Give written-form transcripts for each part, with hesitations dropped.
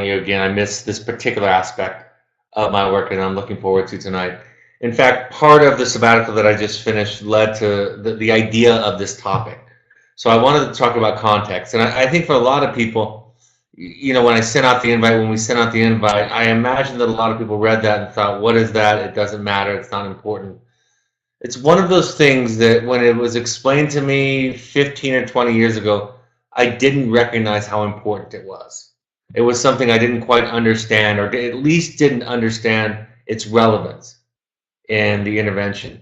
joining you again. I missed this particular aspect of my work, and I'm looking forward to tonight. In fact, part of the sabbatical that I just finished led to the idea of this topic. So I wanted to talk about context. And I think for a lot of people, when when we sent out the invite, I imagine that a lot of people read that and thought, what is that? It doesn't matter. It's not important. It's one of those things that when it was explained to me 15 or 20 years ago, I didn't recognize how important it was. It was something I didn't quite understand, or at least didn't understand its relevance in the intervention.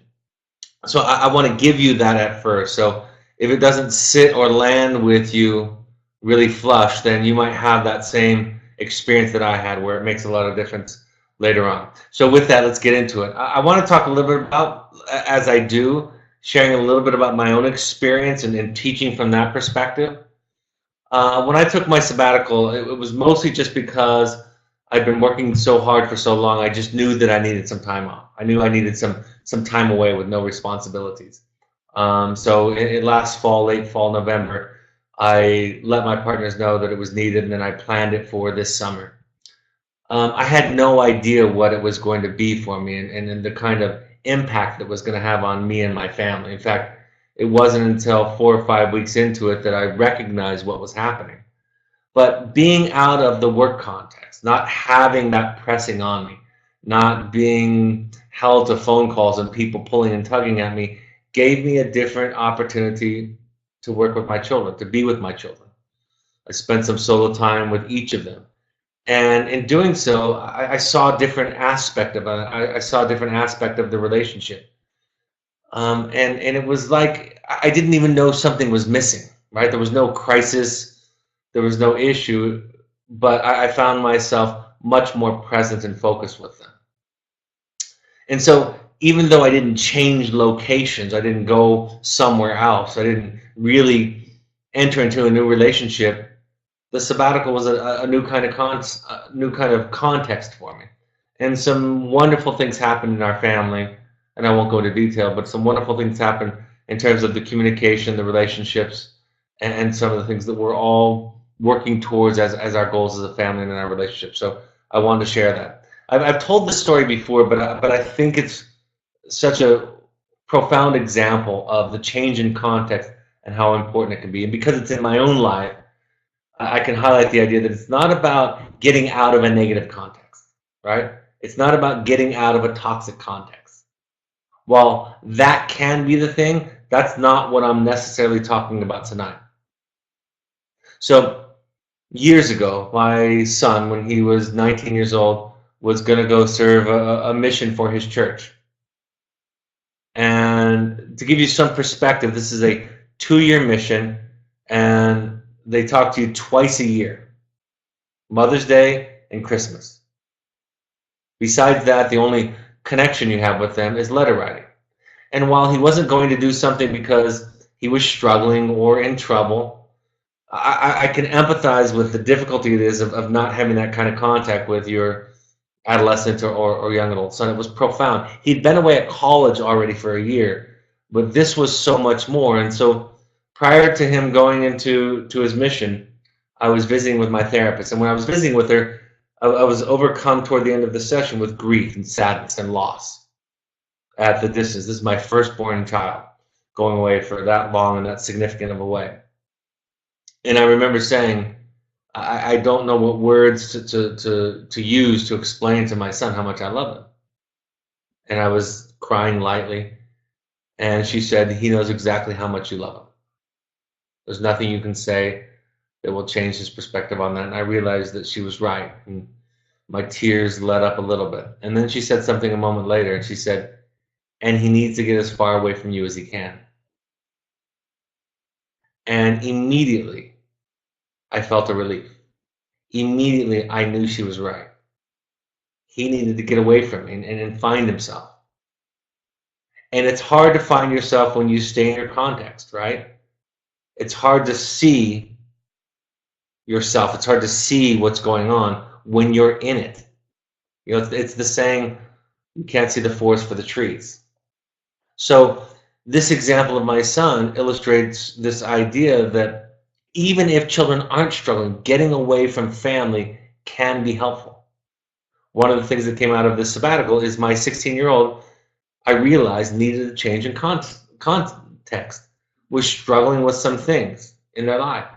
So I want to give you that at first. So if it doesn't sit or land with you really flush, then you might have that same experience that I had where it makes a lot of difference later on. So with that, let's get into it. I want to talk a little bit about, as I do, sharing a little bit about my own experience and teaching from that perspective. When I took my sabbatical, it was mostly just because I'd been working so hard for so long. I just knew that I needed some time off. I knew I needed some time away with no responsibilities. So last fall, late fall, November, I let my partners know that it was needed, and then I planned it for this summer. I had no idea what it was going to be for me and the kind of impact it was going to have on me and my family. In fact, it wasn't until 4 or 5 weeks into it that I recognized what was happening. But being out of the work context, not having that pressing on me, not being held to phone calls and people pulling and tugging at me, gave me a different opportunity to work with my children, to be with my children. I spent some solo time with each of them. And in doing so, I saw a different aspect of it. I saw a different aspect of the relationship. And it was like I didn't even know something was missing, right? There was no crisis, there was no issue, but I found myself much more present and focused with them. And so even though I didn't change locations, I didn't go somewhere else, I didn't really enter into a new relationship, the sabbatical was a new kind of context for me. And some wonderful things happened in our family, and I won't go into detail, but some wonderful things happened in terms of the communication, the relationships, and some of the things that we're all working towards as our goals as a family and in our relationship. So I wanted to share that. I've told this story before, but I think it's such a profound example of the change in context and how important it can be. And because it's in my own life, I can highlight the idea that it's not about getting out of a negative context, right? It's not about getting out of a toxic context. While that can be the thing, that's not what I'm necessarily talking about tonight. So years ago, my son, when he was 19 years old, was going to go serve a mission for his church. And to give you some perspective, this is a 2-year mission, and they talk to you twice a year, Mother's Day and Christmas. Besides that, the only connection you have with them is letter writing. And while he wasn't going to do something because he was struggling or in trouble, I can empathize with the difficulty it is of not having that kind of contact with your adolescent or young adult son. It was profound. He'd been away at college already for a year, but this was so much more. And so prior to him going into his mission, I was visiting with my therapist. And when I was visiting with her, I was overcome toward the end of the session with grief and sadness and loss at the distance. This is my firstborn child going away for that long and that significant of a way. And I remember saying, I don't know what words to use to explain to my son how much I love him. And I was crying lightly. And she said, he knows exactly how much you love him. There's nothing you can say that will change his perspective on that. And I realized that she was right. And my tears let up a little bit. And then she said something a moment later. And she said, and he needs to get as far away from you as he can. And immediately, I felt a relief. Immediately, I knew she was right. He needed to get away from me and find himself. And it's hard to find yourself when you stay in your context, right? It's hard to see yourself. It's hard to see what's going on when you're in it. You know, it's the saying, you can't see the forest for the trees. So this example of my son illustrates this idea that even if children aren't struggling, getting away from family can be helpful. One of the things that came out of this sabbatical is my 16-year-old, I realized, needed a change in context, was struggling with some things in their life.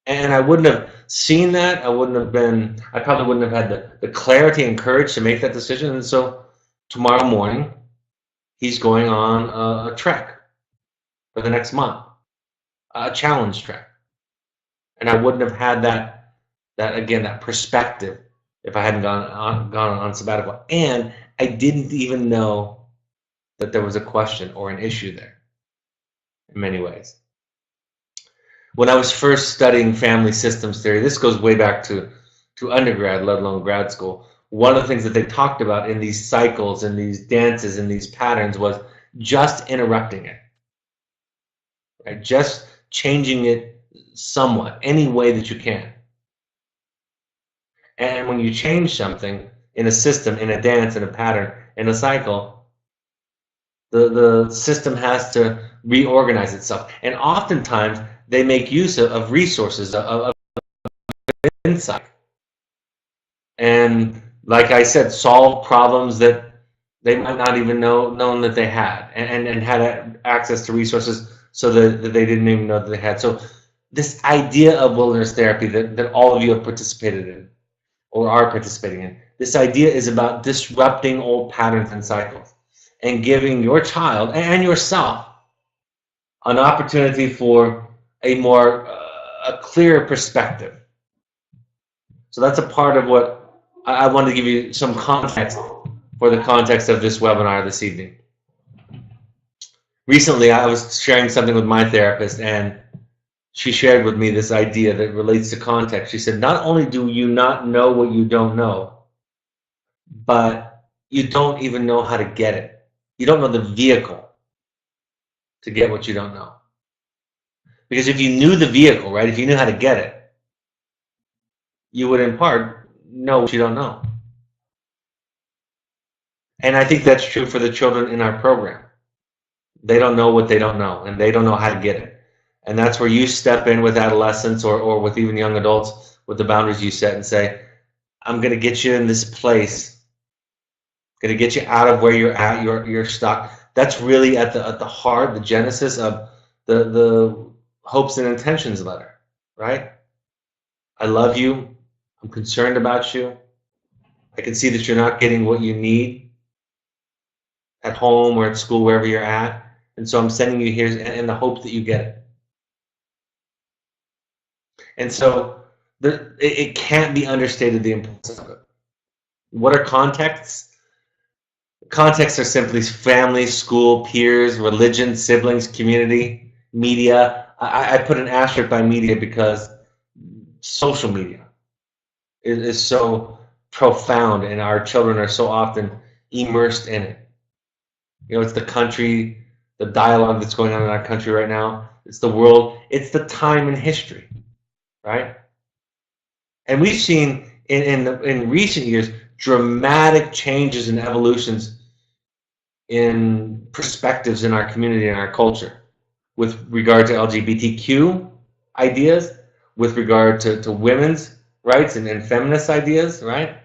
And I wouldn't have seen that. I probably wouldn't have had the clarity and courage to make that decision. And so tomorrow morning, he's going on a trek for the next month, a challenge trek. And I wouldn't have had that perspective if I hadn't gone on sabbatical. And I didn't even know that there was a question or an issue there in many ways. When I was first studying family systems theory, this goes way back to undergrad, let alone grad school, one of the things that they talked about in these cycles and these dances and these patterns was just interrupting it, right? Just changing it somewhat, any way that you can. And when you change something in a system, in a dance, in a pattern, in a cycle, the system has to reorganize itself. And oftentimes, they make use of resources, of insight. And like I said, solve problems that they might not even known that they had, and had access to resources so that they didn't even know that they had. So this idea of wilderness therapy that all of you have participated in or are participating in, this idea is about disrupting old patterns and cycles and giving your child and yourself an opportunity for a clearer perspective. So that's a part of what I wanted to give you some context for the context of this webinar this evening. Recently, I was sharing something with my therapist, and she shared with me this idea that relates to context. She said, not only do you not know what you don't know, but you don't even know how to get it. You don't know the vehicle to get what you don't know. Because if you knew the vehicle, right, if you knew how to get it, you would in part know what you don't know. And I think that's true for the children in our program. They don't know what they don't know, and they don't know how to get it. And that's where you step in with adolescents or with even young adults with the boundaries you set and say, I'm going to get you in this place. I'm going to get you out of where you're at, you're stuck. That's really at the heart, the genesis of the hopes and intentions letter, right? I love you. I'm concerned about you. I can see that you're not getting what you need at home or at school, wherever you're at. And so I'm sending you here in the hope that you get it. And so it can't be understated, the importance of it. What are contexts? Contexts are simply family, school, peers, religion, siblings, community, media. I put an asterisk by media because social media is so profound, and our children are so often immersed in it. You know, it's the country, the dialogue that's going on in our country right now. It's the world. It's the time in history, right? And we've seen in recent years dramatic changes and evolutions in perspectives in our community and our culture with regard to LGBTQ ideas, with regard to women's rights and feminist ideas, right?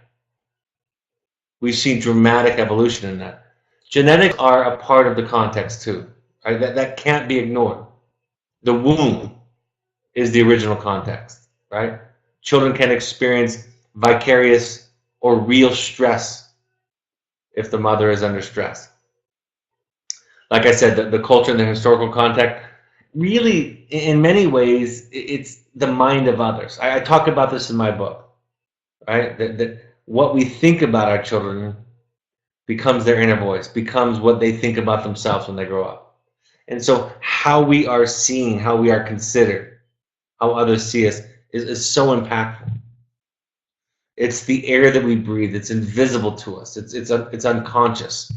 We've seen dramatic evolution in that. Genetics are a part of the context too, right? That can't be ignored. The womb is the original context, right? Children can experience vicarious or real stress if the mother is under stress. Like I said, the culture and the historical context, really, in many ways, it's the mind of others. I talk about this in my book, right? That what we think about our children becomes their inner voice, becomes what they think about themselves when they grow up. And so how we are seen, how we are considered, how others see us is so impactful. It's the air that we breathe. It's invisible to us. It's unconscious.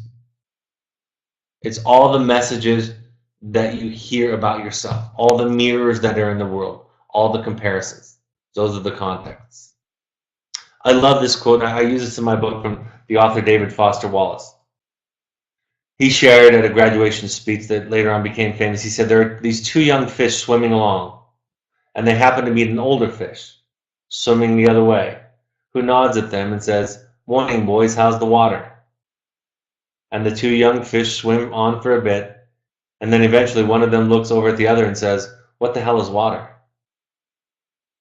It's all the messages that you hear about yourself, all the mirrors that are in the world, all the comparisons. Those are the contexts. I love this quote. I use this in my book from the author David Foster Wallace. He shared at a graduation speech that later on became famous. He said, there are these two young fish swimming along, and they happen to meet an older fish. swimming the other way, who nods at them and says, "Morning, boys, how's the water?" And the two young fish swim on for a bit, and then eventually one of them looks over at the other and says, "What the hell is water?"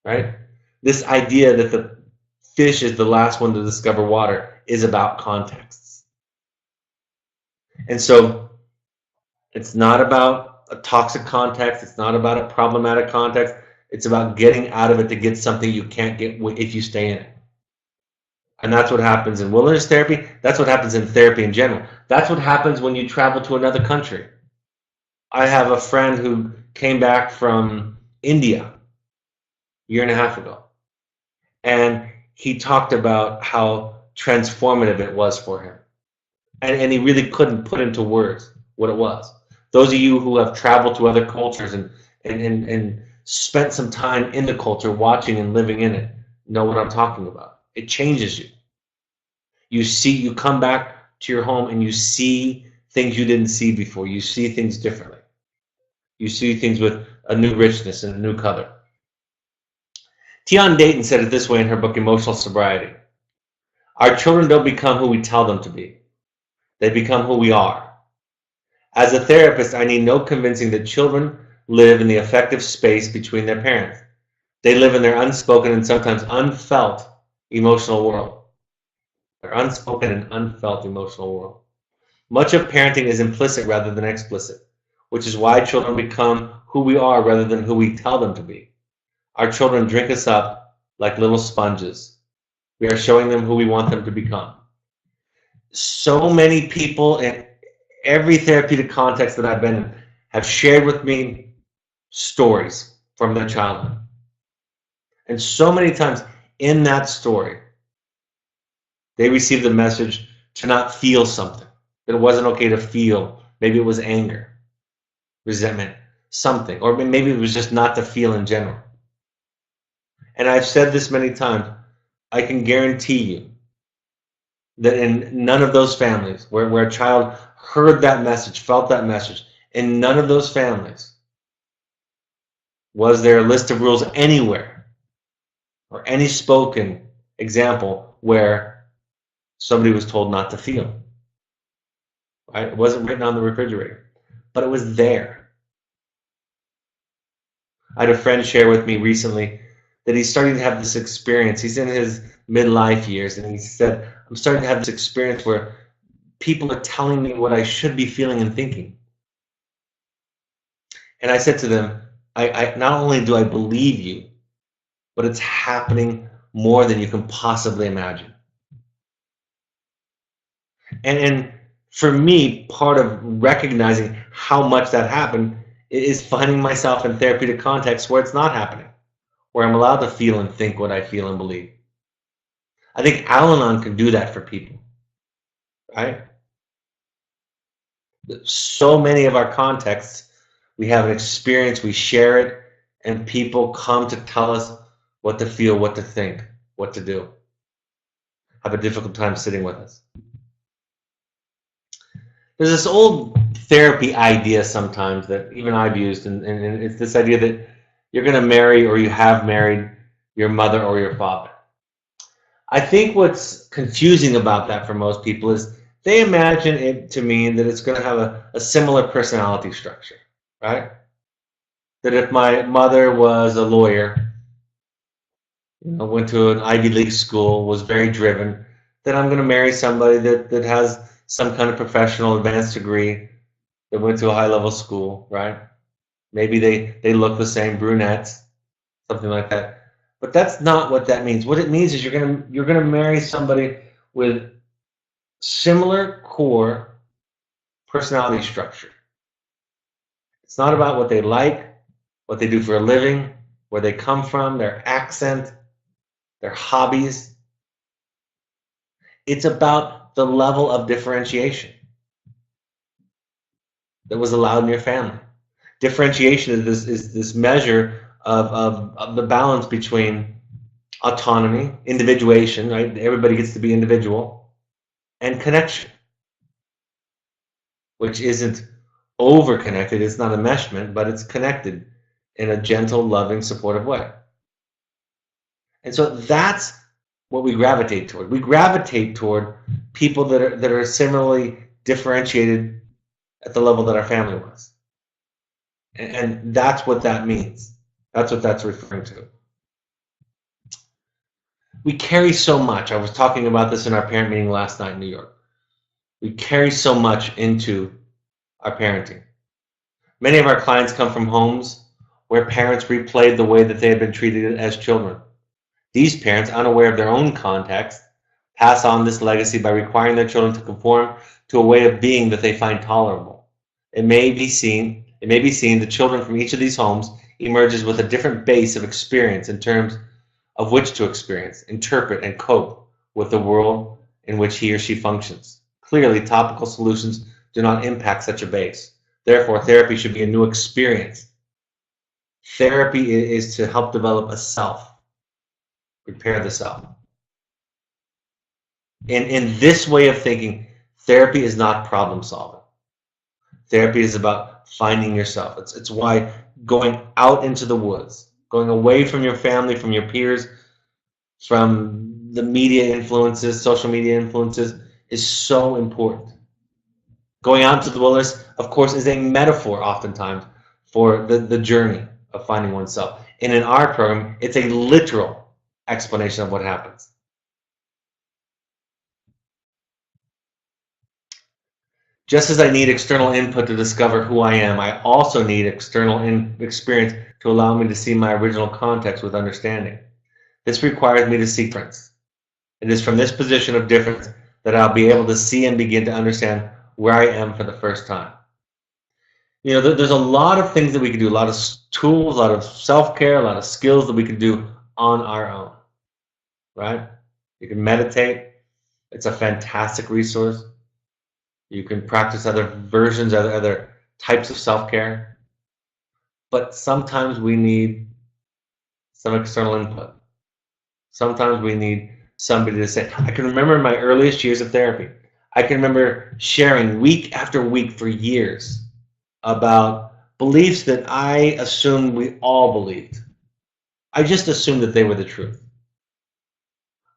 Right? This idea that the fish is the last one to discover water is about contexts. And so it's not about a toxic context. It's not about a problematic context. It's about getting out of it to get something you can't get if you stay in it. And that's what happens in wilderness therapy. That's what happens in therapy in general. That's what happens when you travel to another country. I have a friend who came back from India a year and a half ago. And he talked about how transformative it was for him. And he really couldn't put into words what it was. Those of you who have traveled to other cultures and spent some time in the culture, watching and living in it, know what I'm talking about. It changes you. You come back to your home and you see things you didn't see before. You see things differently. You see things with a new richness and a new color. Tion Dayton said it this way in her book, Emotional Sobriety. Our children don't become who we tell them to be. They become who we are. As a therapist, I need no convincing that children live in the affective space between their parents. They live in their unspoken and sometimes unfelt emotional world. Their unspoken and unfelt emotional world. Much of parenting is implicit rather than explicit, which is why children become who we are rather than who we tell them to be. Our children drink us up like little sponges. We are showing them who we want them to become. So many people in every therapeutic context that I've been in have shared with me stories from their childhood. And so many times in that story, they received the message to not feel something, that it wasn't okay to feel. Maybe it was anger, resentment, something, or maybe it was just not to feel in general. And I've said this many times, I can guarantee you that in none of those families where a child heard that message, felt that message, in none of those families was there a list of rules anywhere or any spoken example where somebody was told not to feel. Right? It wasn't written on the refrigerator, but it was there. I had a friend share with me recently that he's starting to have this experience. He's in his midlife years, and he said, I'm starting to have this experience where people are telling me what I should be feeling and thinking. And I said to them, I not only do I believe you, but it's happening more than you can possibly imagine. And for me, part of recognizing how much that happened is finding myself in therapeutic contexts where it's not happening, where I'm allowed to feel and think what I feel and believe. I think Al-Anon can do that for people, right? So many of our contexts, we have an experience, we share it, and people come to tell us what to feel, what to think, what to do. Have a difficult time sitting with us. There's this old therapy idea sometimes that even I've used, and it's this idea that you're going to marry or you have married your mother or your father. I think what's confusing about that for most people is they imagine it to mean that it's going to have a similar personality structure, right? That if my mother was a lawyer, went to an Ivy League school, was very driven, then I'm going to marry somebody that has some kind of professional advanced degree, that went to a high-level school, right? Maybe they look the same, brunettes, something like that. But that's not what that means. What it means is you're gonna marry somebody with similar core personality structure. It's not about what they like, what they do for a living, where they come from, their accent, their hobbies. It's about the level of differentiation that was allowed in your family. Differentiation is this measure of the balance between autonomy, individuation, right? Everybody gets to be individual, and connection, which isn't over-connected. It's not enmeshment, but it's connected in a gentle, loving, supportive way. And so that's what we gravitate toward. We gravitate toward people that are similarly differentiated at the level that our family was. And that's what that means. That's what that's referring to. We carry so much. I was talking about this in our parent meeting last night in New York. We carry so much into our parenting. Many of our clients come from homes where parents replayed the way that they had been treated as children. These parents, unaware of their own context, pass on this legacy by requiring their children to conform to a way of being that they find tolerable. It may be seen the children from each of these homes emerges with a different base of experience in terms of which to experience, interpret, and cope with the world in which he or she functions. Clearly, topical solutions do not impact such a base. Therefore, therapy should be a new experience. Therapy is to help develop a self, prepare the self. In this way of thinking, therapy is not problem solving. Therapy is about finding yourself. It's why going out into the woods, going away from your family, from your peers, from the media influences, social media influences, is so important. Going out to the wilderness, of course, is a metaphor oftentimes for the journey of finding oneself. And in our program, it's a literal explanation of what happens. Just as I need external input to discover who I am, I also need external experience to allow me to see my original context with understanding. This requires me to see difference. It is from this position of difference that I'll be able to see and begin to understand where I am for the first time. You know, there's a lot of things that we can do, a lot of tools, a lot of self-care, a lot of skills that we can do on our own, right? You can meditate. It's a fantastic resource. You can practice other versions, other types of self-care. But sometimes we need some external input. Sometimes we need somebody to say, I can remember in my earliest years of therapy, I can remember sharing week after week for years about beliefs that I assumed we all believed. I just assumed that they were the truth.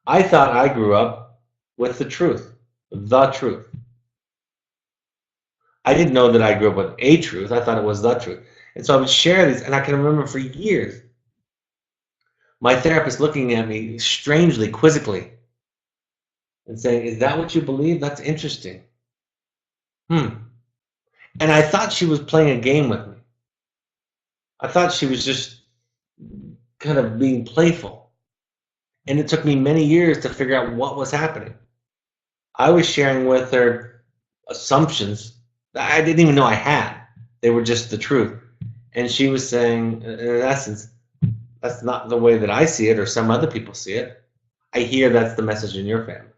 I thought I grew up with the truth, the truth. I didn't know that I grew up with a truth. I thought it was the truth. And so I would share these, and I can remember for years my therapist looking at me strangely, quizzically, and saying, is that what you believe? That's interesting. And I thought she was playing a game with me. I thought she was just kind of being playful. And it took me many years to figure out what was happening. I was sharing with her assumptions that I didn't even know I had. They were just the truth. And she was saying, in essence, that's not the way that I see it or some other people see it. I hear that's the message in your family.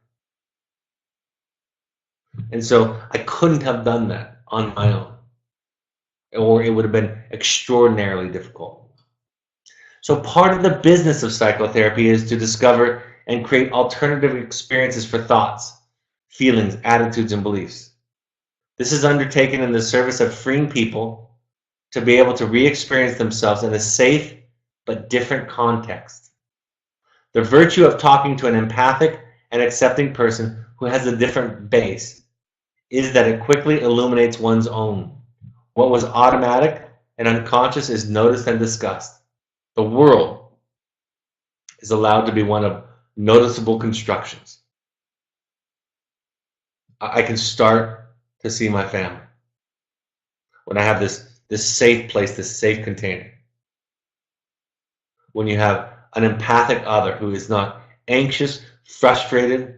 And so I couldn't have done that on my own, or it would have been extraordinarily difficult. So part of the business of psychotherapy is to discover and create alternative experiences for thoughts, feelings, attitudes, and beliefs. This is undertaken in the service of freeing people to be able to re-experience themselves in a safe but different context. The virtue of talking to an empathic and accepting person who has a different base is that it quickly illuminates one's own. What was automatic and unconscious is noticed and discussed. The world is allowed to be one of noticeable constructions. I can start to see my family when I have this safe place, this safe container. When you have an empathic other who is not anxious, frustrated,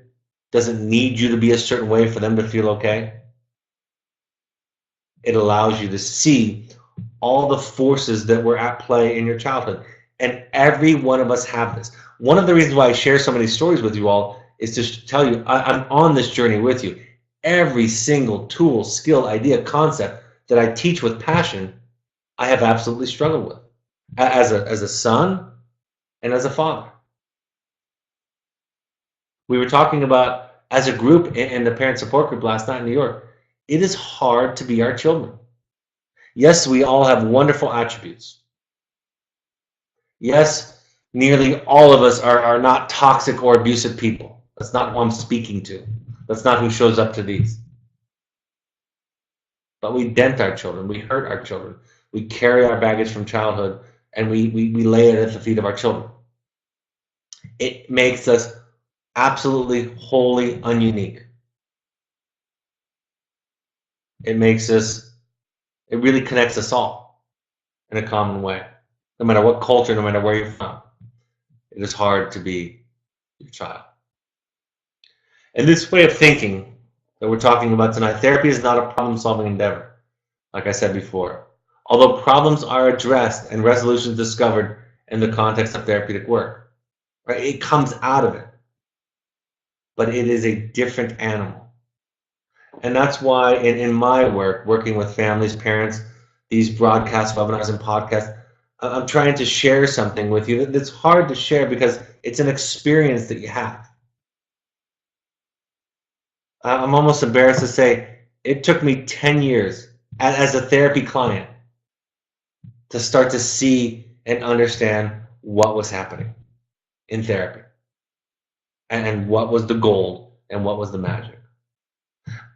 doesn't need you to be a certain way for them to feel okay, it allows you to see all the forces that were at play in your childhood. And every one of us have this. One of the reasons why I share so many stories with you all is to tell you I'm on this journey with you. Every single tool, skill, idea, concept that I teach with passion, I have absolutely struggled with as a son and as a father. We were talking about, as a group in the parent support group last night in New York, it is hard to be our children. Yes, we all have wonderful attributes. Yes, Nearly all of us are not toxic or abusive people. That's not who I'm speaking to. That's not who shows up to these. But we dent our children. We hurt our children. We carry our baggage from childhood and we lay it at the feet of our children. It makes us absolutely wholly ununique. It really connects us all in a common way. No matter what culture, no matter where you're from, it is hard to be your child. And this way of thinking that we're talking about tonight, therapy is not a problem-solving endeavor, like I said before. Although problems are addressed and resolutions discovered in the context of therapeutic work, right? It comes out of it, but it is a different animal. And that's why in my work, working with families, parents, these broadcasts, webinars, and podcasts, I'm trying to share something with you that's hard to share because it's an experience that you have. I'm almost embarrassed to say it took me 10 years as a therapy client to start to see and understand what was happening in therapy and what was the gold and what was the magic.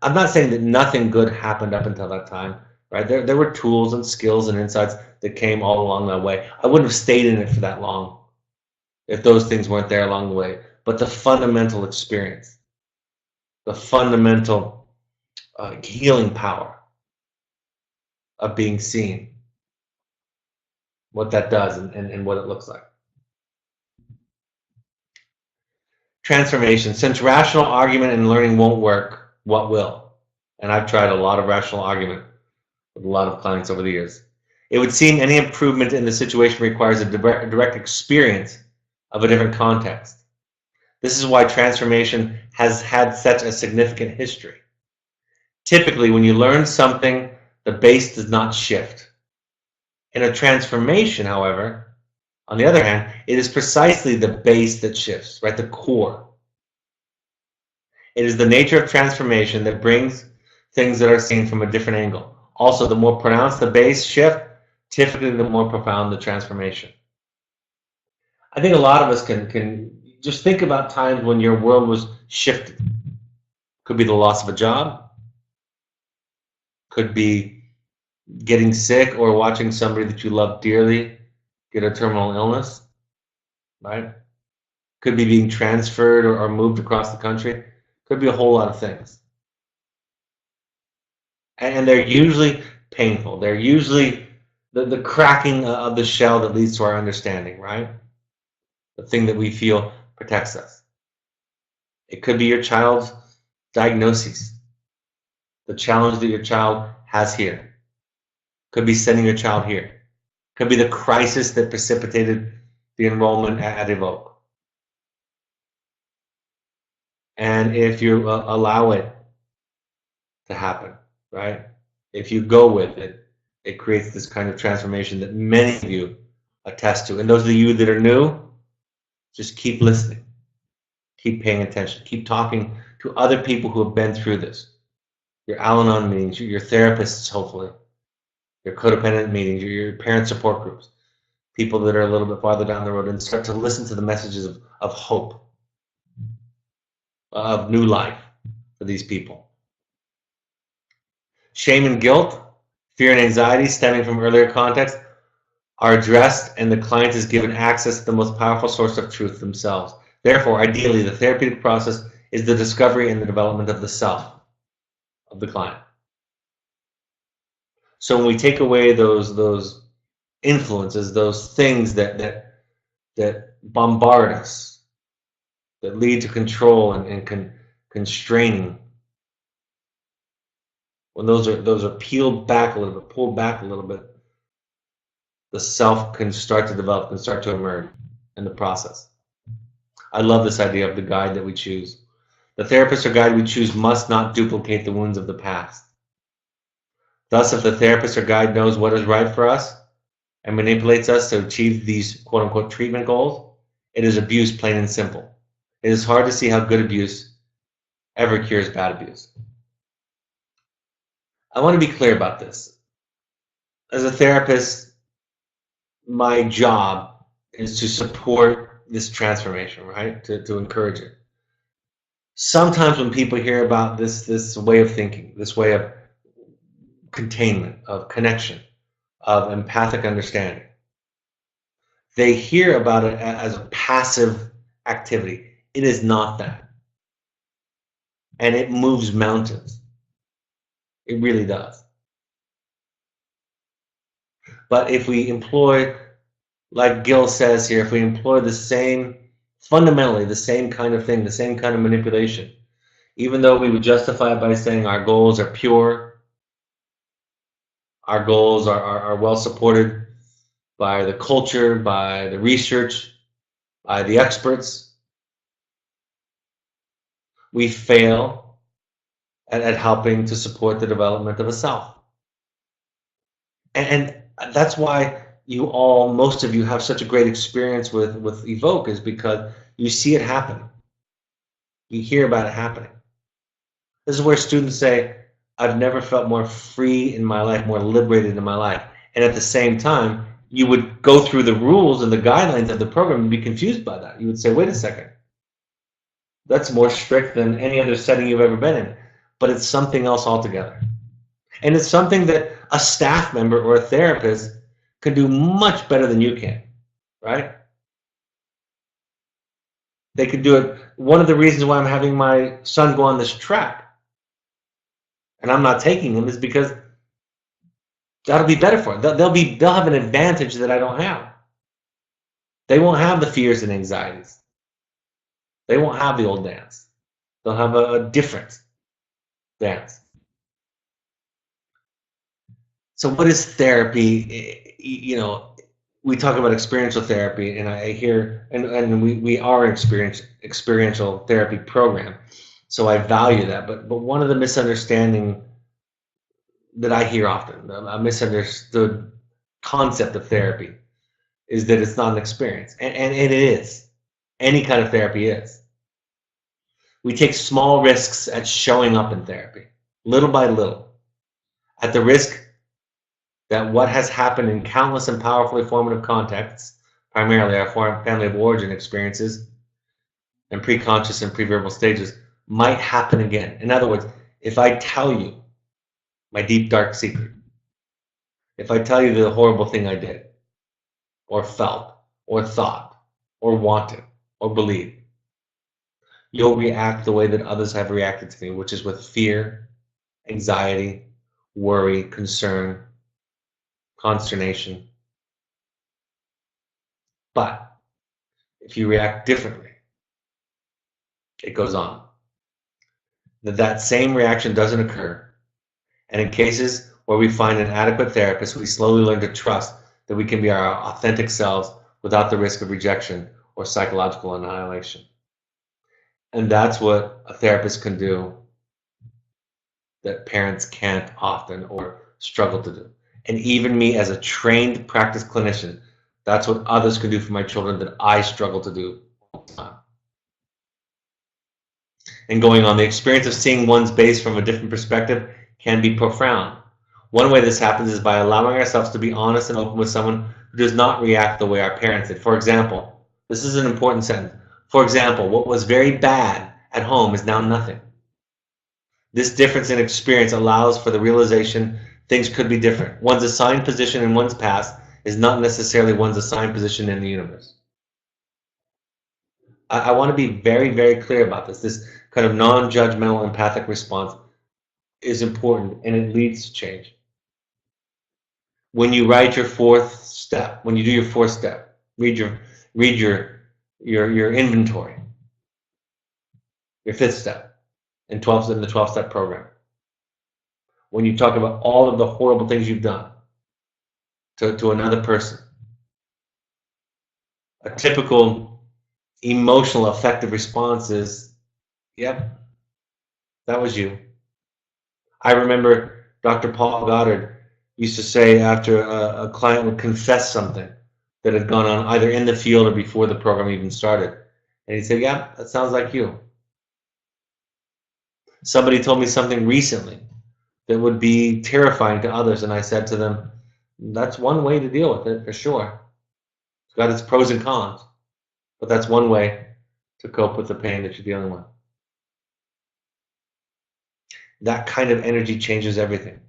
I'm not saying that nothing good happened up until that time, right? There were tools and skills and insights that came all along that way. I wouldn't have stayed in it for that long if those things weren't there along the way. But the fundamental experience, the fundamental healing power of being seen, what that does and what it looks like. Transformation. Since rational argument and learning won't work, what will? And I've tried a lot of rational argument with a lot of clients over the years. It would seem any improvement in the situation requires a direct experience of a different context. This is why transformation has had such a significant history. Typically, when you learn something, the base does not shift. In a transformation, however, on the other hand, it is precisely the base that shifts, right? The core. It is the nature of transformation that brings things that are seen from a different angle. Also, the more pronounced the base shift, typically the more profound the transformation. I think a lot of us can just think about times when your world was shifted. Could be the loss of a job, could be getting sick or watching somebody that you love dearly get a terminal illness, right? Could be being transferred or moved across the country. Could be a whole lot of things. And they're usually painful. They're usually the cracking of the shell that leads to our understanding, right? The thing that we feel protects us. It could be your child's diagnoses, the challenge that your child has here. Could be sending your child here. Could be the crisis that precipitated the enrollment at Evoke. And if you allow it to happen, right? If you go with it, it creates this kind of transformation that many of you attest to. And those of you that are new, just keep listening. Keep paying attention. Keep talking to other people who have been through this. Your Al-Anon meetings, your therapists, hopefully. Your codependent meetings, your parent support groups. People that are a little bit farther down the road, and start to listen to the messages of hope, of new life for these people. Shame and guilt, fear and anxiety stemming from earlier contexts are addressed, and the client is given access to the most powerful source of truth themselves. Therefore, ideally, the therapeutic process is the discovery and the development of the self of the client. So when we take away those influences, those things that bombard us, that lead to control and constraining, when those are peeled back a little bit, pulled back a little bit, the self can start to develop, can start to emerge in the process. I love this idea of the guide that we choose. The therapist or guide we choose must not duplicate the wounds of the past. Thus, if the therapist or guide knows what is right for us and manipulates us to achieve these quote-unquote treatment goals, it is abuse, plain and simple. It is hard to see how good abuse ever cures bad abuse. I want to be clear about this. As a therapist, my job is to support this transformation, right? To encourage it. Sometimes when people hear about this way of thinking, this way of containment, of connection, of empathic understanding, they hear about it as a passive activity. It is not that. And it moves mountains. It really does. But if we employ, like Gill says here, if we employ the same, fundamentally the same kind of thing, the same kind of manipulation, even though we would justify it by saying our goals are pure, our goals are well supported by the culture, by the research, by the experts, we fail at helping to support the development of a self. And that's why you all, most of you, have such a great experience with Evoke, is because you see it happen. You hear about it happening. This is where students say, I've never felt more free in my life, more liberated in my life. And at the same time, you would go through the rules and the guidelines of the program and be confused by that. You would say, wait a second, that's more strict than any other setting you've ever been in. But it's something else altogether. And it's something that a staff member or a therapist can do much better than you can, right? They could do it. One of the reasons why I'm having my son go on this track and I'm not taking him is because that'll be better for him. They'll have an advantage that I don't have. They won't have the fears and anxieties. They won't have the old dance. They'll have a different dance. So what is therapy? You know, we talk about experiential therapy, and I hear, and we are an experiential therapy program, so I value that. But one of the misunderstanding that I hear often, a misunderstood concept of therapy, is that it's not an experience, and it is. Any kind of therapy is. We take small risks at showing up in therapy, little by little, at the risk that what has happened in countless and powerfully formative contexts, primarily our family of origin experiences and preconscious and preverbal stages, might happen again. In other words, if I tell you my deep, dark secret, if I tell you the horrible thing I did, or felt, or thought, or wanted, or believed, you'll react the way that others have reacted to me, which is with fear, anxiety, worry, concern, consternation. But if you react differently, it goes on. That same reaction doesn't occur. And in cases where we find an adequate therapist, we slowly learn to trust that we can be our authentic selves without the risk of rejection or psychological annihilation. And that's what a therapist can do that parents can't often or struggle to do. And even me as a trained practice clinician, that's what others can do for my children that I struggle to do all the time. And going on, the experience of seeing one's base from a different perspective can be profound. One way this happens is by allowing ourselves to be honest and open with someone who does not react the way our parents did. For example, this is an important sentence. For example, what was very bad at home is now nothing. This difference in experience allows for the realization things could be different. One's assigned position in one's past is not necessarily one's assigned position in the universe. I want to be very, very clear about this. This kind of non-judgmental empathic response is important, and it leads to change. When you write your fourth step, when you do your fourth step, read your inventory, your fifth step in the 12-step program. When you talk about all of the horrible things you've done to another person, a typical emotional affective response is, yep, that was you. I remember Dr. Paul Goddard used to say after a client would confess something that had gone on either in the field or before the program even started. And he'd say, yeah, that sounds like you. Somebody told me something recently that would be terrifying to others, and I said to them, that's one way to deal with it, for sure. Got its pros and cons, but that's one way to cope with the pain that you're dealing with. That kind of energy changes everything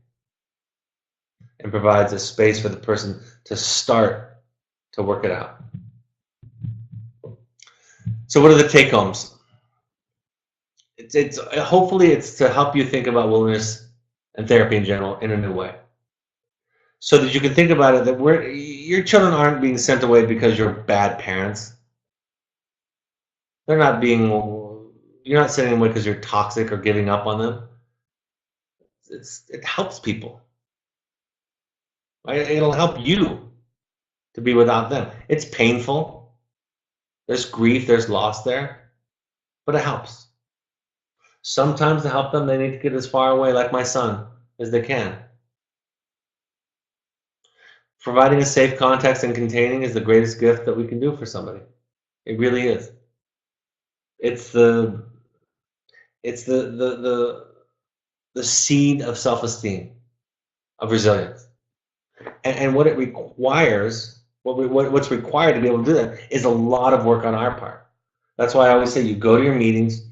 and provides a space for the person to start to work it out. So what are the take-homes? It's hopefully it's to help you think about wilderness and therapy in general in a new way, so that you can think about it that your children aren't being sent away because you're bad parents. They're not being You're not sending them away because you're toxic or giving up on them. It helps people. Right? It'll help you to be without them. It's painful. There's grief, there's loss there, but it helps. Sometimes to help them, they need to get as far away, like my son, as they can. Providing a safe context and containing is the greatest gift that we can do for somebody. It really is. It's the seed of self-esteem, of resilience, and what it requires. What's required to be able to do that is a lot of work on our part. That's why I always say you go to your meetings,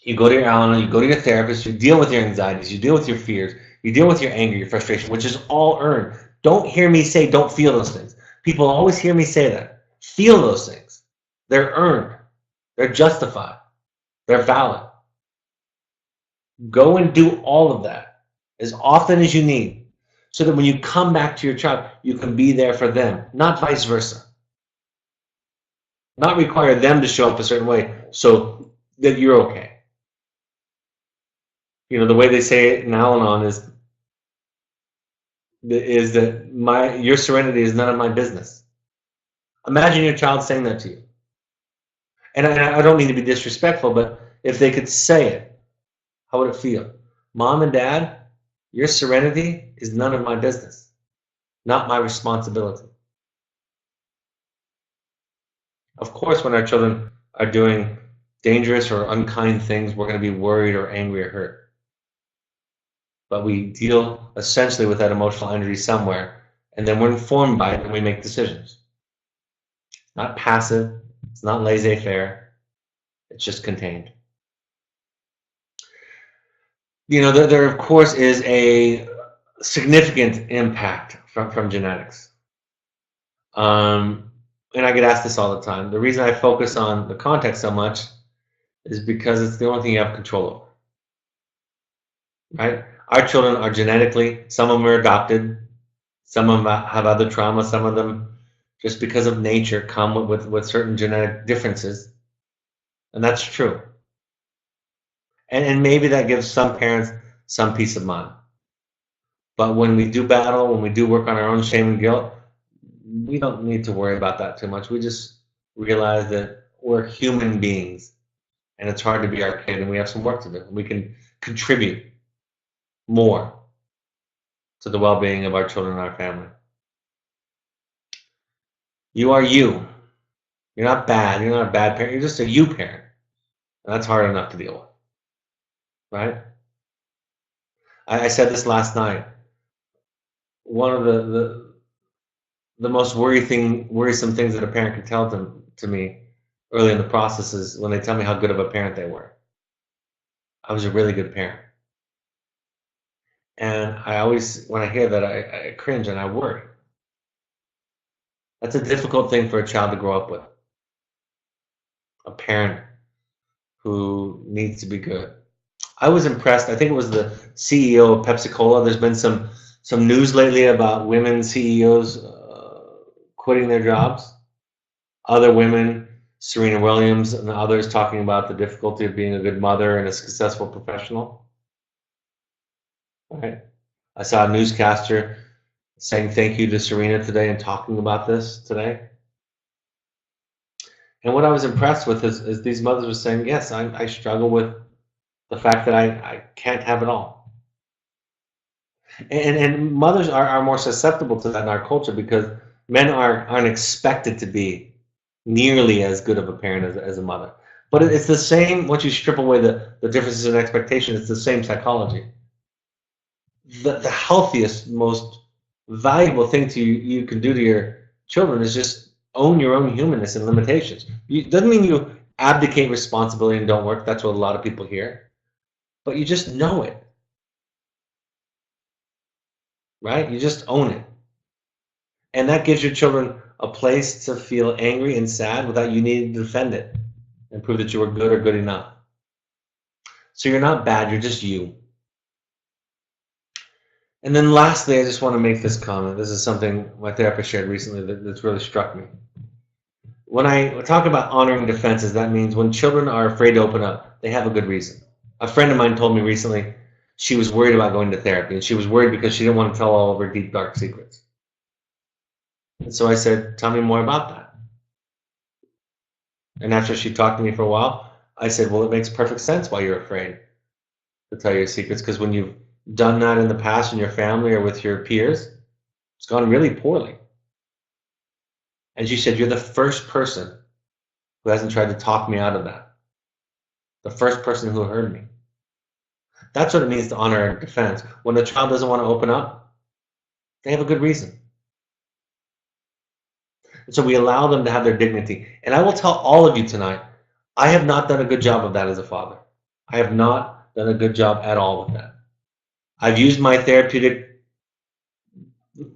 you go to your Al-Anon, you go to your therapist, you deal with your anxieties, you deal with your fears, you deal with your anger, your frustration, which is all earned. Don't hear me say don't feel those things. People always hear me say that. Feel those things. They're earned. They're justified. They're valid. Go and do all of that as often as you need, so that when you come back to your child, you can be there for them, not vice versa. Not require them to show up a certain way so that you're okay. You know, the way they say it in Al-Anon is that your serenity is none of my business. Imagine your child saying that to you. And I don't mean to be disrespectful, but if they could say it, how would it feel? Mom and Dad, your serenity is none of my business, not my responsibility. Of course, when our children are doing dangerous or unkind things, we're going to be worried or angry or hurt. But we deal essentially with that emotional energy somewhere, and then we're informed by it and we make decisions. It's not passive, it's not laissez-faire, it's just contained. You know, there of course is a significant impact from genetics. And I get asked this all the time. The reason I focus on the context so much is because it's the only thing you have control over. Right? Our children are genetically, some of them are adopted, some of them have other trauma, some of them, just because of nature, come with certain genetic differences. And that's true. And maybe that gives some parents some peace of mind. But when we do battle, when we do work on our own shame and guilt, we don't need to worry about that too much. We just realize that we're human beings, and it's hard to be our kid, and we have some work to do. We can contribute more to the well-being of our children and our family. You are you. You're not bad. You're not a bad parent. You're just a you parent. And that's hard enough to deal with. Right? I said this last night. One of the most worrisome things that a parent can tell to me early in the process is when they tell me how good of a parent they were. I was a really good parent. And I always, when I hear that, I cringe and I worry. That's a difficult thing for a child to grow up with. A parent who needs to be good. I was impressed. I think it was the CEO of Pepsi-Cola. There's been some news lately about women CEOs quitting their jobs. Other women, Serena Williams and others, talking about the difficulty of being a good mother and a successful professional. Right? I saw a newscaster saying thank you to Serena today and talking about this today. And what I was impressed with is these mothers were saying, yes, I struggle with the fact that I can't have it all. And mothers are more susceptible to that in our culture because men aren't expected to be nearly as good of a parent as a mother. But it's the same, once you strip away the differences in expectation, it's the same psychology. The healthiest, most valuable thing you can do to your children is just own your own humanness and limitations. It doesn't mean you abdicate responsibility and don't work. That's what a lot of people hear. But you just know it, right? You just own it. And that gives your children a place to feel angry and sad without you needing to defend it and prove that you were good or good enough. So you're not bad, you're just you. And then lastly, I just want to make this comment. This is something my therapist shared recently that's really struck me. When I talk about honoring defenses, that means when children are afraid to open up, they have a good reason. A friend of mine told me recently she was worried about going to therapy, and she was worried because she didn't want to tell all of her deep, dark secrets. And so I said, tell me more about that. And after she talked to me for a while, I said, well, it makes perfect sense why you're afraid to tell your secrets, because when you've done that in the past in your family or with your peers, it's gone really poorly. And she said, you're the first person who hasn't tried to talk me out of that. The first person who heard me. That's what it means to honor a defense. When a child doesn't want to open up, they have a good reason. And so we allow them to have their dignity. And I will tell all of you tonight, I have not done a good job of that as a father. I have not done a good job at all with that. I've used my therapeutic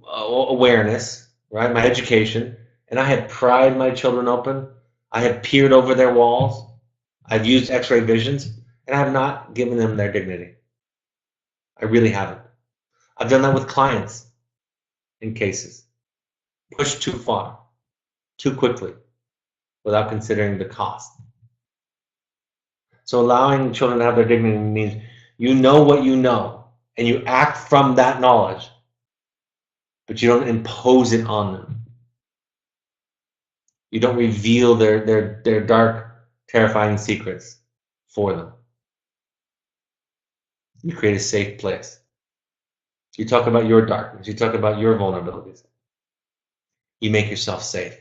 awareness, right, my education, and I have pried my children open. I have peered over their walls. I've used x-ray visions, and I have not given them their dignity. I really haven't. I've done that with clients in cases. Pushed too far, too quickly, without considering the cost. So allowing children to have their dignity means you know what you know, and you act from that knowledge, but you don't impose it on them. You don't reveal their dark, terrifying secrets for them. You create a safe place. You talk about your darkness. You talk about your vulnerabilities. You make yourself safe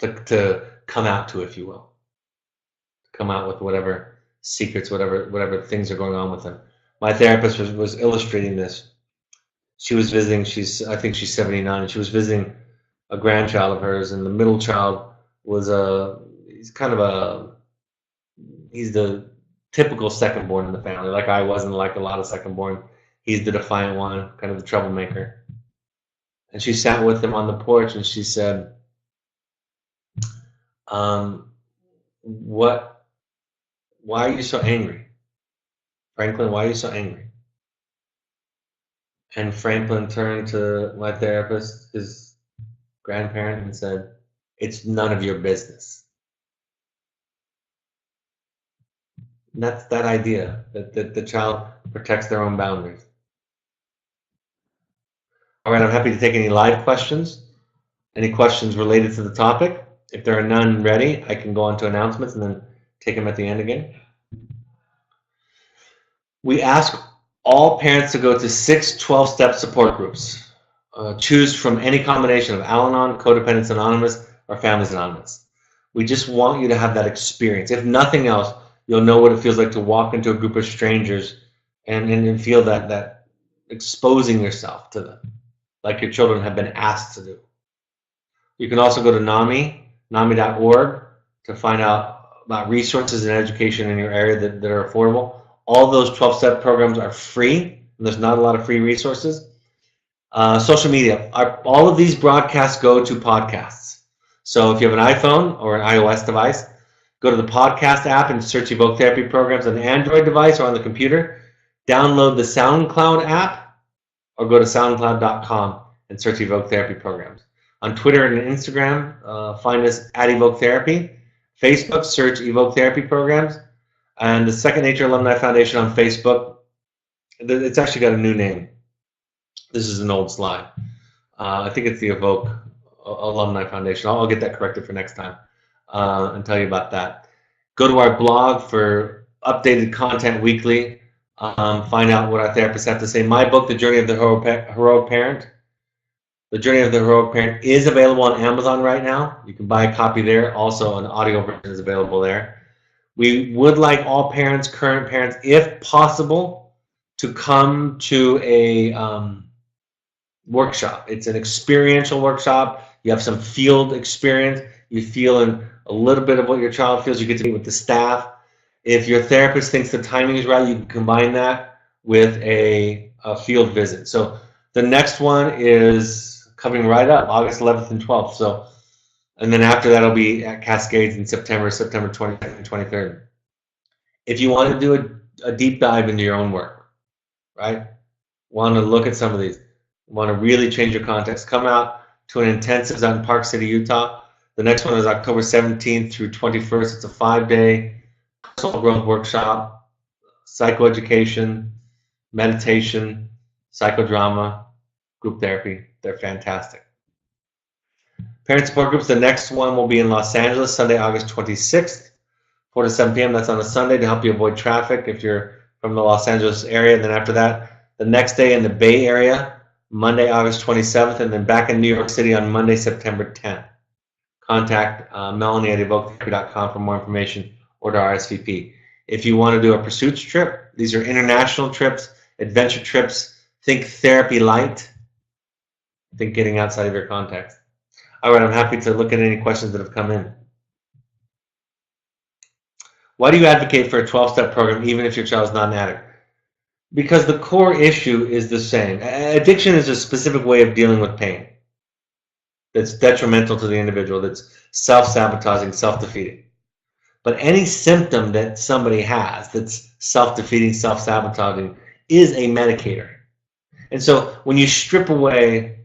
to come out to, if you will. To come out with whatever secrets, whatever things are going on with them. My therapist was illustrating this. She was visiting, I think she's 79, and she was visiting a grandchild of hers, and the middle child was he's the typical second born in the family, like I was, and like a lot of second born. He's the defiant one, kind of the troublemaker. And she sat with him on the porch, and she said, why are you so angry? Franklin, why are you so angry? And Franklin turned to my therapist, his grandparent, and said, it's none of your business. And that's that idea, that the child protects their own boundaries. All right, I'm happy to take any live questions, any questions related to the topic. If there are none ready, I can go on to announcements and then take them at the end again. We ask all parents to go to 6 12-step support groups. Choose from any combination of Al-Anon, Codependence Anonymous, or Families Anonymous. We just want you to have that experience. If nothing else, you'll know what it feels like to walk into a group of strangers and feel that exposing yourself to them, like your children have been asked to do. You can also go to NAMI.org to find out about resources and education in your area that are affordable. All those 12-step programs are free, and there's not a lot of free resources. Social media. All of these broadcasts go to podcasts. So if you have an iPhone or an iOS device, go to the podcast app and search Evoke Therapy Programs on the Android device or on the computer. Download the SoundCloud app or go to soundcloud.com and search Evoke Therapy Programs. On Twitter and Instagram, find us at Evoke Therapy. Facebook, search Evoke Therapy Programs. And the Second Nature Alumni Foundation on Facebook, it's actually got a new name. This is an old slide. I think it's the Evoke Alumni Foundation. I'll get that corrected for next time and tell you about that. Go to our blog for updated content weekly. Find out what our therapists have to say. My book, The Journey of the Heroic Parent. The Journey of the Heroic Parent is available on Amazon right now. You can buy a copy there. Also, an audio version is available there. We would like all parents, current parents, if possible, to come to a workshop. It's an experiential workshop. You have some field experience. You feel in a little bit of what your child feels. You get to meet with the staff. If your therapist thinks the timing is right, you can combine that with a field visit. So the next one is coming right up, August 11th and 12th. So, and then after that, it'll be at Cascades in September 22nd and 23rd. If you want to do a deep dive into your own work, right? Want to look at some of these, want to really change your context, come out to an intensive out in Park City, Utah. The next one is October 17th through 21st. It's a 5-day personal growth workshop, psychoeducation, meditation, psychodrama, group therapy. They're fantastic. Parent support groups, the next one will be in Los Angeles, Sunday, August 26th, 4 to 7 p.m. That's on a Sunday to help you avoid traffic if you're from the Los Angeles area. And then after that, the next day in the Bay Area, Monday, August 27th, and then back in New York City on Monday, September 10th. Contact Melanie at evoketherapy.com for more information or to RSVP. If you want to do a pursuits trip, these are international trips, adventure trips. Think therapy light. Think getting outside of your context. All right, I'm happy to look at any questions that have come in. Why do you advocate for a 12-step program even if your child is not an addict? Because the core issue is the same. Addiction is a specific way of dealing with pain that's detrimental to the individual, that's self-sabotaging, self-defeating. But any symptom that somebody has that's self-defeating, self-sabotaging is a medicator. And so when you strip away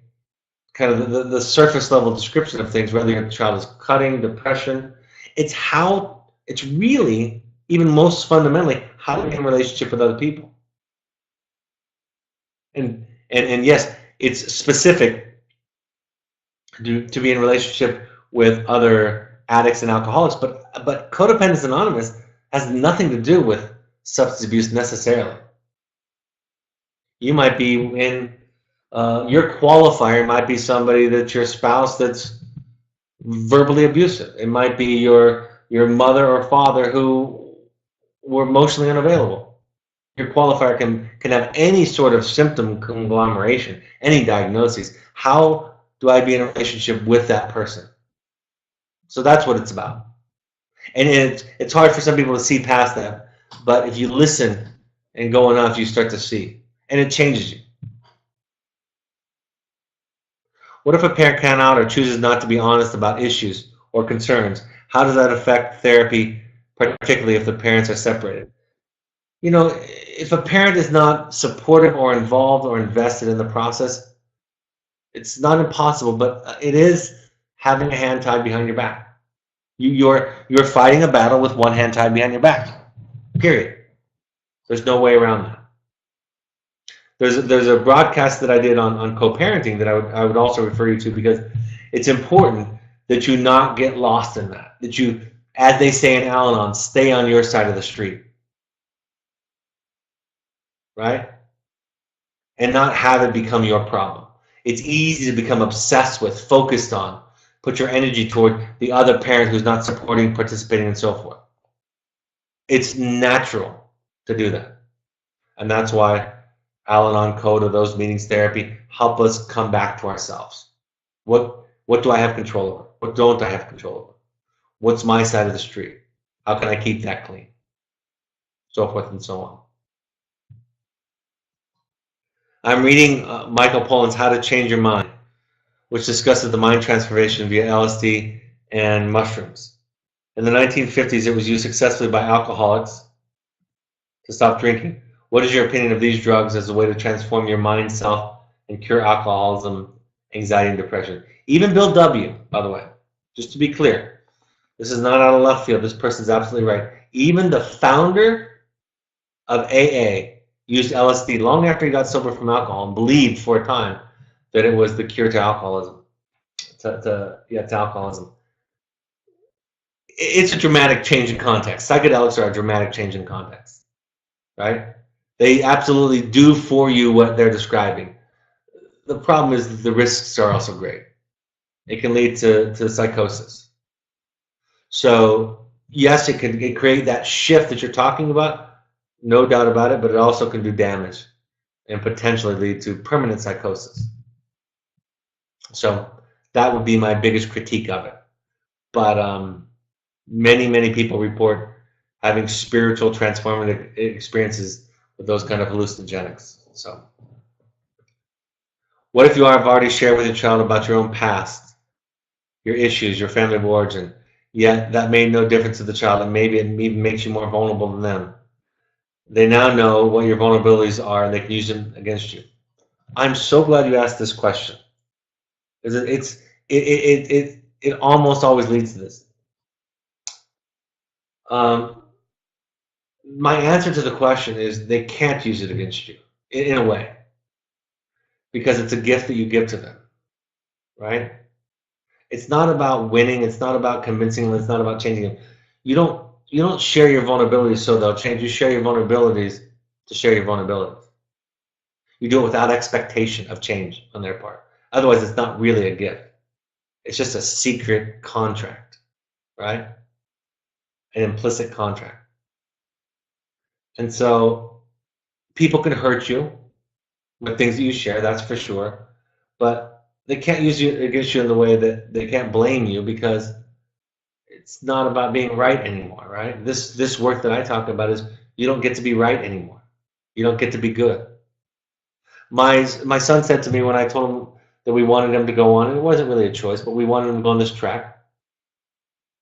kind of the surface level description of things, whether your child is cutting, depression, it's really, even most fundamentally, how to be in a relationship with other people. And yes, it's specific to be in a relationship with other addicts and alcoholics, but Codependence Anonymous has nothing to do with substance abuse necessarily. You might be in, your qualifier might be somebody that's your spouse that's verbally abusive. It might be your mother or father who were emotionally unavailable. Your qualifier can have any sort of symptom conglomeration, any diagnosis. How do I be in a relationship with that person? So that's what it's about. And it's hard for some people to see past that, but if you listen and go enough, you start to see, and it changes you. What if a parent can't out or chooses not to be honest about issues or concerns? How does that affect therapy, particularly if the parents are separated? You know, if a parent is not supportive or involved or invested in the process, it's not impossible, but it is having a hand tied behind your back. You're fighting a battle with one hand tied behind your back. Period. There's no way around that. There's a broadcast that I did on co-parenting that I would also refer you to, because it's important that you not get lost in that. That you, as they say in Al-Anon, stay on your side of the street. Right? And not have it become your problem. It's easy to become obsessed with, focused on, put your energy toward the other parent who's not supporting, participating, and so forth. It's natural to do that. And that's why Al-Anon Code or those meetings therapy help us come back to ourselves. What do I have control over? What don't I have control over? What's my side of the street? How can I keep that clean? So forth and so on. I'm reading Michael Pollan's How to Change Your Mind, which discusses the mind transformation via LSD and mushrooms. In the 1950s, it was used successfully by alcoholics to stop drinking. What is your opinion of these drugs as a way to transform your mind, self, and cure alcoholism, anxiety, and depression? Even Bill W., by the way, just to be clear, this is not out of left field. This person's absolutely right. Even the founder of AA used LSD long after he got sober from alcohol and believed for a time that it was the cure to alcoholism. To alcoholism. It's a dramatic change in context. Psychedelics are a dramatic change in context, right? They absolutely do for you what they're describing. The problem is that the risks are also great. It can lead to psychosis. So yes, it can create that shift that you're talking about, no doubt about it, but it also can do damage and potentially lead to permanent psychosis. So That would be my biggest critique of it. But many people report having spiritual transformative experiences with those kind of hallucinogenics. So, what if you have already shared with your child about your own past, your issues, your family of origin, yet that made no difference to the child, and maybe it even makes you more vulnerable than them? They now know what your vulnerabilities are, and they can use them against you. I'm so glad you asked this question, because it almost always leads to this. Um, my answer to the question is they can't use it against you in a way, because it's a gift that you give to them, right? It's not about winning. It's not about convincing them. It's not about changing them. You don't share your vulnerabilities so they'll change. You share your vulnerabilities to share your vulnerabilities. You do it without expectation of change on their part. Otherwise, it's not really a gift. It's just a secret contract, right? An implicit contract. And so people can hurt you with things that you share, that's for sure. But they can't use you against you in the way that they can't blame you, because it's not about being right anymore, right? This work that I talk about is you don't get to be right anymore. You don't get to be good. My son said to me when I told him that we wanted him to go on, and it wasn't really a choice, but we wanted him to go on this track.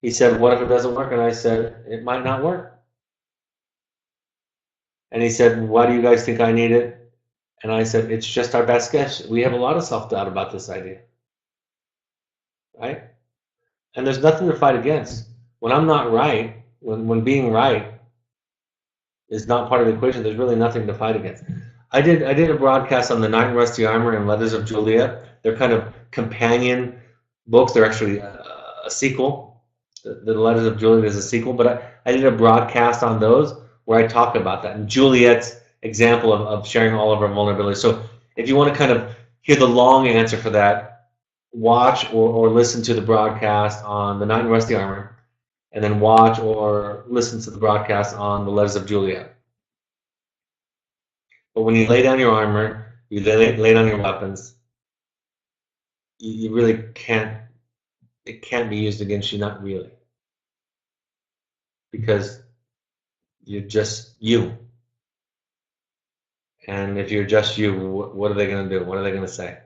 He said, "What if it doesn't work?" And I said, "It might not work." And he said, "Why do you guys think I need it?" And I said, "It's just our best guess. We have a lot of self-doubt about this idea, right? And there's nothing to fight against. When I'm not right, when being right is not part of the equation, there's really nothing to fight against. I did a broadcast on The Knight in Rusty Armor and Letters of Juliet. They're kind of companion books. They're actually a sequel. The Letters of Juliet is a sequel, but I did a broadcast on those where I talk about that, and Juliet's example of sharing all of her vulnerabilities. So if you want to kind of hear the long answer for that, watch or listen to the broadcast on The Knight in Rusty Armor, and then watch or listen to the broadcast on The Letters of Juliet. But when you lay down your armor, you lay down your weapons, you really can't, it can't be used against you, not really. Because you're just you. And if you're just you, what are they going to do? What are they going to say?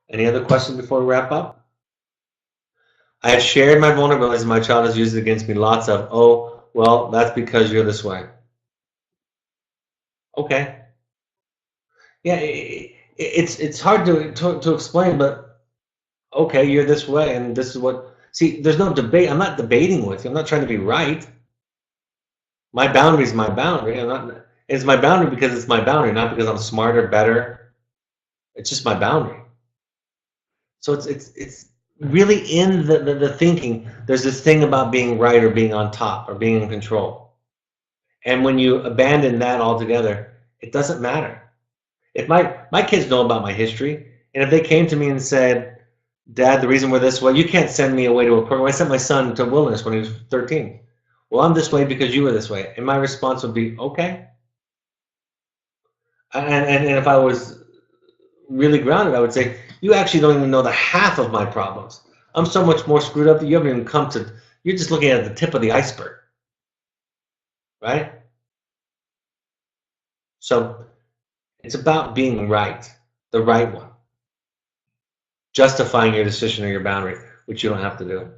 Any other questions before we wrap up? I have shared my vulnerabilities and my child has used it against me. Lots of, "Oh, well, that's because you're this way." Okay. Yeah, it's hard to explain, but okay, you're this way, and this is what. See, there's no debate. I'm not debating with you. I'm not trying to be right. My boundary is my boundary. It's my boundary because it's my boundary, not because I'm smarter, better. It's just my boundary. So it's really in the thinking. There's this thing about being right or being on top or being in control. And when you abandon that altogether, it doesn't matter. If my kids know about my history, and if they came to me and said, "Dad, the reason we're this way, you can't send me away to a program." I sent my son to wilderness when he was 13. "Well, I'm this way because you were this way." And my response would be, "Okay." And if I was really grounded, I would say, "You actually don't even know the half of my problems. I'm so much more screwed up that you haven't even come to, you're just looking at the tip of the iceberg." Right? So it's about being right, the right one, justifying your decision or your boundary, which you don't have to do.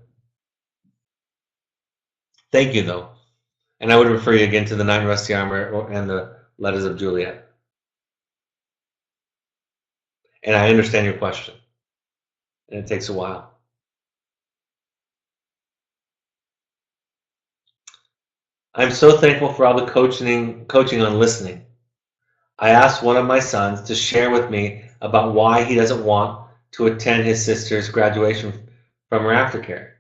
Thank you, though. And I would refer you again to The Knight in Rusty Armor and The Letters of Juliet. And I understand your question, and it takes a while. I'm so thankful for all the coaching on listening. I asked one of my sons to share with me about why he doesn't want to attend his sister's graduation from her aftercare.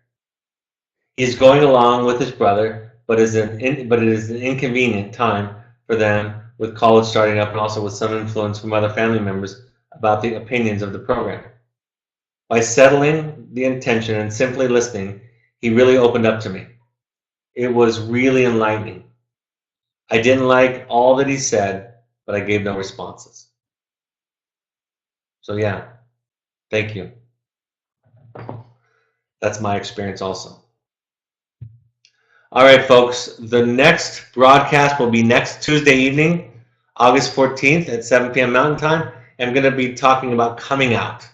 He's going along with his brother, but it is an inconvenient time for them with college starting up and also with some influence from other family members about the opinions of the program. By settling the intention and simply listening, he really opened up to me. It was really enlightening. I didn't like all that he said, but I gave no responses. So yeah, thank you. That's my experience also. All right, folks, the next broadcast will be next Tuesday evening, August 14th at 7 p.m. Mountain Time. I'm going to be talking about coming out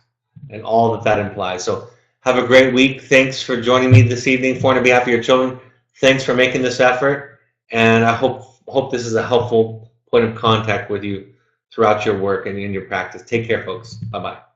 and all that that implies. So have a great week. Thanks for joining me this evening for on behalf of your children. Thanks for making this effort, and I hope this is a helpful point of contact with you throughout your work and in your practice. Take care, folks. Bye-bye.